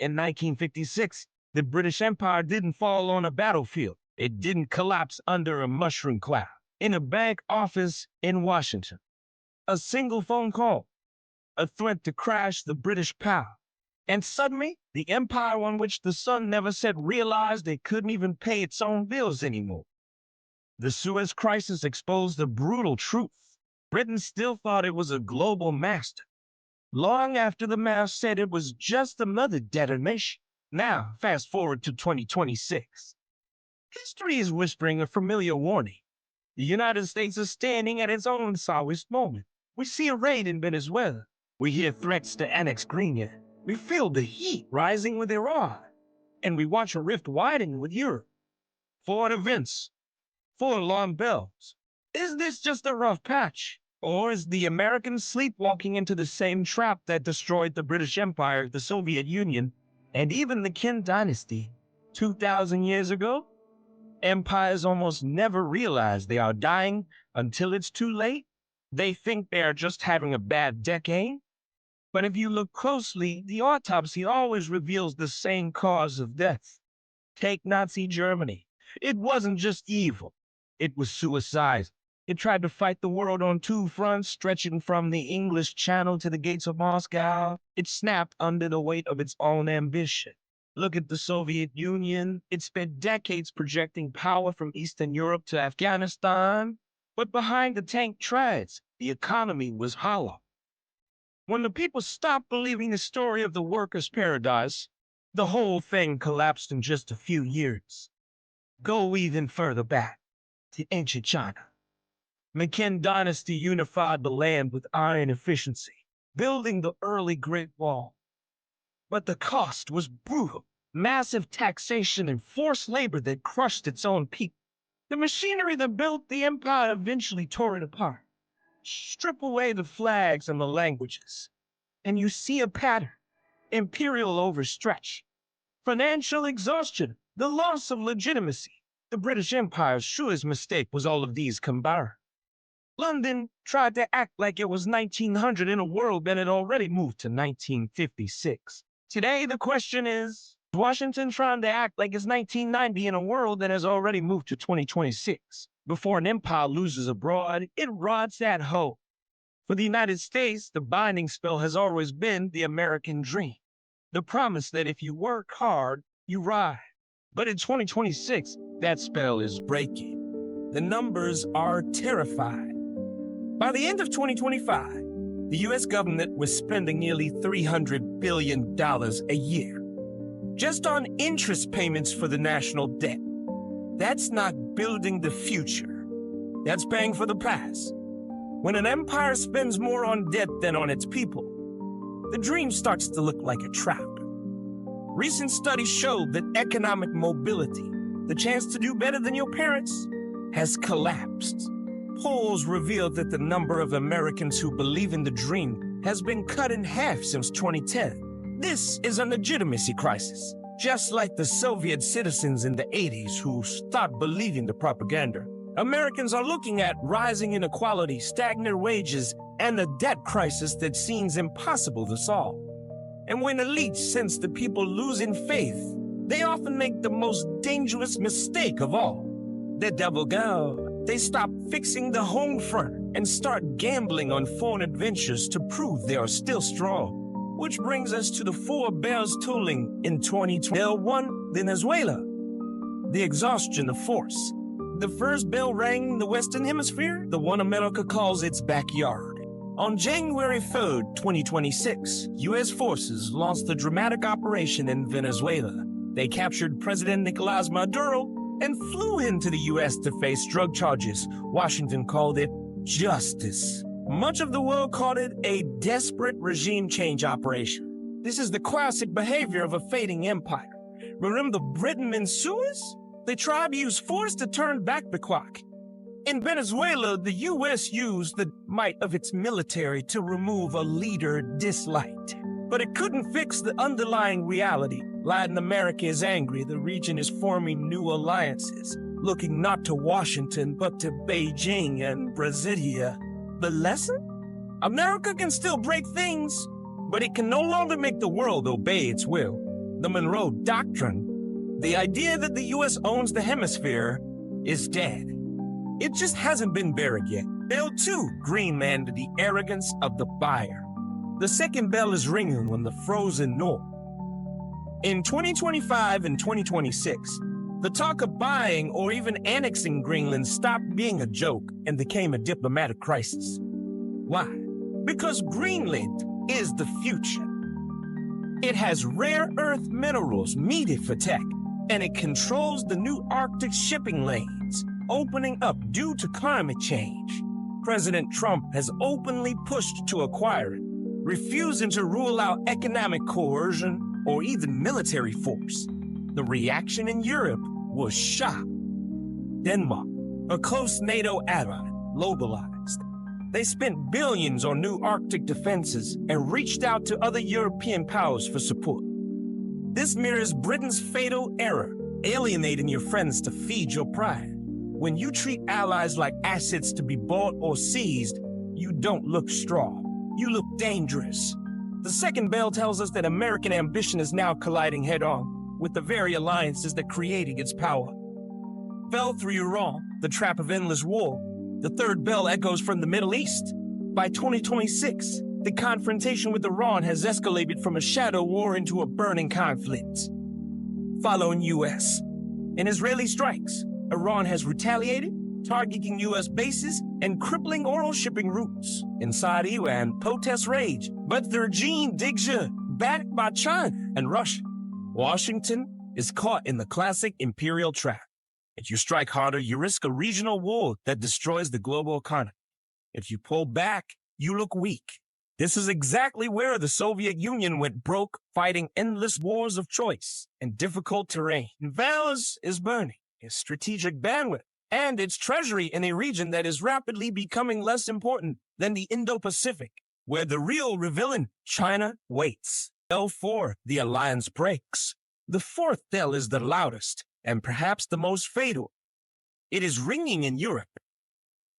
In 1956, the British Empire didn't fall on a battlefield. It didn't collapse under a mushroom cloud in a bank office in Washington. A single phone call, a threat to crash the British power. And suddenly, the empire on which the sun never set realized it couldn't even pay its own bills anymore. The Suez Crisis exposed the brutal truth. Britain still thought it was a global master, long after the mass said it was just another detonation. Now, fast forward to 2026. History is whispering a familiar warning. The United States is standing at its own sourest moment. We see a raid in Venezuela. We hear threats to annex Greenland. We feel the heat rising with Iran. And we watch a rift widen with Europe. 4 events, 4 alarm bells. Is this just a rough patch? Or is the Americans sleepwalking into the same trap that destroyed the British Empire, the Soviet Union, and even the Qin Dynasty 2,000 years ago? Empires almost never realize they are dying until it's too late. They think they are just having a bad decade. But if you look closely, the autopsy always reveals the same cause of death. Take Nazi Germany. It wasn't just evil. It was suicide. It tried to fight the world on 2 fronts, stretching from the English Channel to the gates of Moscow. It snapped under the weight of its own ambition. Look at the Soviet Union. It spent decades projecting power from Eastern Europe to Afghanistan. But behind the tank treads, the economy was hollow. When the people stopped believing the story of the workers' paradise, the whole thing collapsed in just a few years. Go even further back to ancient China. The Qin Dynasty unified the land with iron efficiency, building the early Great Wall. But the cost was brutal. Massive taxation and forced labor that crushed its own people. The machinery that built the empire eventually tore it apart. Strip away the flags and the languages, and you see a pattern. Imperial overstretch, financial exhaustion, the loss of legitimacy. The British Empire's surest mistake was all of these combined. London tried to act like it was 1900 in a world that had already moved to 1956. Today, the question is Washington trying to act like it's 1990 in a world that has already moved to 2026. Before an empire loses abroad, it rots at home. For the United States, the binding spell has always been the American dream. The promise that if you work hard, you rise. But in 2026, that spell is breaking. The numbers are terrifying. By the end of 2025, the U.S. government was spending nearly $300 billion a year just on interest payments for the national debt. That's not building the future. That's paying for the past. When an empire spends more on debt than on its people, the dream starts to look like a trap. Recent studies show that economic mobility, the chance to do better than your parents, has collapsed. Polls reveal that the number of Americans who believe in the dream has been cut in half since 2010. This is a legitimacy crisis, just like the Soviet citizens in the 80s who stopped believing the propaganda. Americans are looking at rising inequality, stagnant wages, and a debt crisis that seems impossible to solve. And when elites sense the people losing faith, they often make the most dangerous mistake of all. The double go. They stop fixing the home front and start gambling on foreign adventures to prove they are still strong. Which brings us to the 4 bells tolling in 2020. Bell 1, Venezuela. The exhaustion of force. The first bell rang in the Western Hemisphere, the one America calls its backyard. On January 3rd, 2026, U.S. forces launched a dramatic operation in Venezuela. They captured President Nicolás Maduro and flew into the U.S. to face drug charges. Washington called it justice. Much of the world called it a desperate regime change operation. This is the classic behavior of a fading empire. Remember Britain and Suez? They tried to use force to turn back the clock. In Venezuela, the U.S. used the might of its military to remove a leader disliked. But it couldn't fix the underlying reality. Latin America is angry. The region is forming new alliances, looking not to Washington, but to Beijing and Brasilia. The lesson? America can still break things, but it can no longer make the world obey its will. the Monroe Doctrine, the idea that the U.S. owns the hemisphere is dead. It just hasn't been buried yet. Bell 2, Greenland, the arrogance of the buyer. The second bell is ringing on the frozen north. In 2025 and 2026, the talk of buying or even annexing Greenland stopped being a joke and became a diplomatic crisis. Why? Because Greenland is the future. It has rare earth minerals needed for tech, and it controls the new Arctic shipping lanes, opening up due to climate change. President Trump has openly pushed to acquire it, refusing to rule out economic coercion or even military force. The reaction in Europe was shock. Denmark, a close NATO ally, mobilized. They spent billions on new Arctic defenses and reached out to other European powers for support. This mirrors Britain's fatal error, alienating your friends to feed your pride. When you treat allies like assets to be bought or seized, you don't look strong. You look dangerous. The second bell tells us that American ambition is now colliding head-on with the very alliances that created its power. Fell through Iran, the trap of endless war. The third bell echoes from the Middle East. By 2026, the confrontation with Iran has escalated from a shadow war into a burning conflict. Following U.S. and Israeli strikes, Iran has retaliated, targeting U.S. bases and crippling oil shipping routes. Inside Iran, protests rage, but the regime digs you, backed by China and Russia. Washington is caught in the classic imperial trap. If you strike harder, you risk a regional war that destroys the global economy. If you pull back, you look weak. This is exactly where the Soviet Union went broke, fighting endless wars of choice and difficult terrain. Val's is burning its strategic bandwidth and its treasury in a region that is rapidly becoming less important than the Indo-Pacific, where the real villain, China, waits. Bell 4, the alliance breaks. The fourth bell is the loudest and perhaps the most fatal. It is ringing in Europe.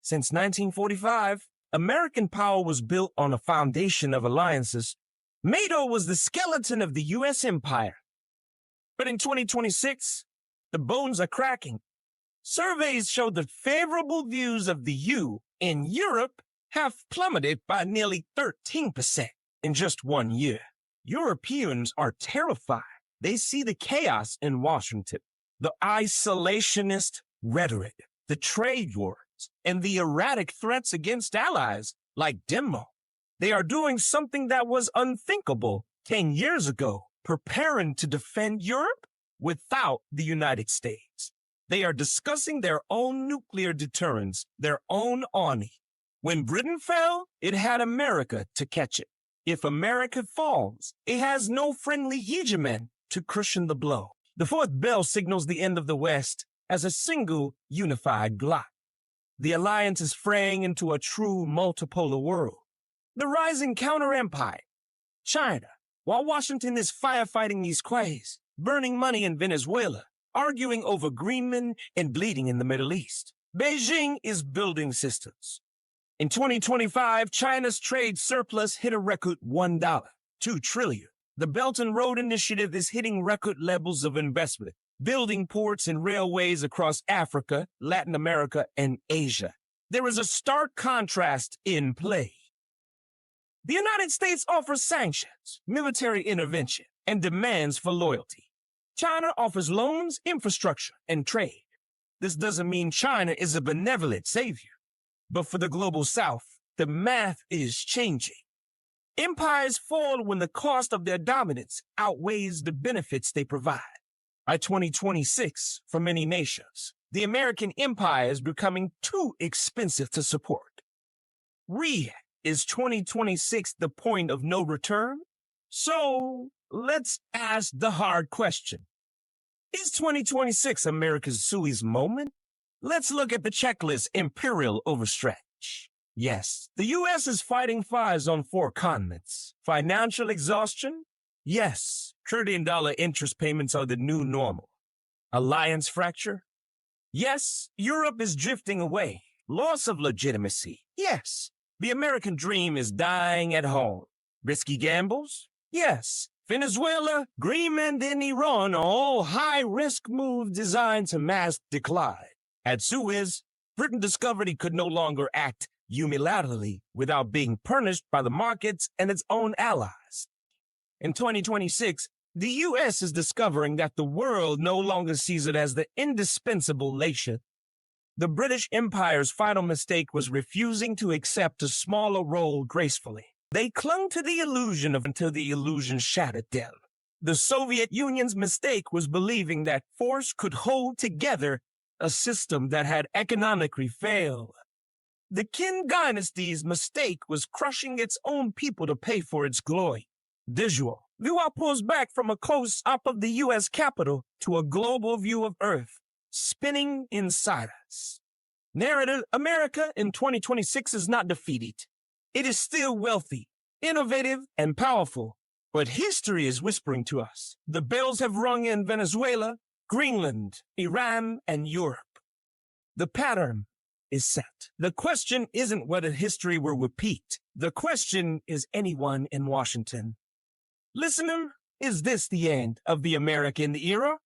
Since 1945, American power was built on a foundation of alliances. NATO was the skeleton of the U.S. empire. But in 2026, the bones are cracking. Surveys show that favorable views of the U in Europe have plummeted by nearly 13% in just 1 year. Europeans are terrified. They see the chaos in Washington, the isolationist rhetoric, the trade wars, and the erratic threats against allies like Denmark. They are doing something that was unthinkable 10 years ago, preparing to defend Europe without the United States. They are discussing their own nuclear deterrence, their own army. When Britain fell, it had America to catch it. If America falls, it has no friendly hegemon to cushion the blow. The fourth bell signals the end of the West as a single unified bloc. The alliance is fraying into a true multipolar world. The rising counter-empire, China, while Washington is firefighting these quays, burning money in Venezuela, arguing over Greenland and bleeding in the Middle East. Beijing is building systems. In 2025, China's trade surplus hit a record $1, $2 trillion. The Belt and Road Initiative is hitting record levels of investment, building ports and railways across Africa, Latin America, and Asia. There is a stark contrast in play. The United States offers sanctions, military intervention, and demands for loyalty. China offers loans, infrastructure, and trade. This doesn't mean China is a benevolent savior. But for the global South, the math is changing. Empires fall when the cost of their dominance outweighs the benefits they provide. By 2026, for many nations, the American empire is becoming too expensive to support. Is 2026 the point of no return? So let's ask the hard question. Is 2026 America's Suez moment? Let's look at the checklist: imperial overstretch. Yes, the U.S. is fighting fires on 4 continents. Financial exhaustion? Yes, $30 interest payments are the new normal. Alliance fracture? Yes, Europe is drifting away. Loss of legitimacy? Yes, the American dream is dying at home. Risky gambles? Yes, Venezuela, Greenland, and Iran are all high-risk moves designed to mask decline. At Suez, Britain discovered it could no longer act unilaterally without being punished by the markets and its own allies. In 2026, the U.S. is discovering that the world no longer sees it as the indispensable nation. The British Empire's final mistake was refusing to accept a smaller role gracefully. They clung to the illusion until the illusion shattered them. The Soviet Union's mistake was believing that force could hold together a system that had economically failed. The Qin Dynasty's mistake was crushing its own people to pay for its glory. Visual. Viewer pulls back from a close-up of the U.S. Capitol to a global view of Earth, spinning inside us. Narrative: America in 2026 is not defeated. It is still wealthy, innovative, and powerful, but history is whispering to us. The bells have rung in Venezuela, Greenland, Iran, and Europe. The pattern is set. The question isn't whether history will repeat. The question is anyone in Washington. Listener, is this the end of the American era?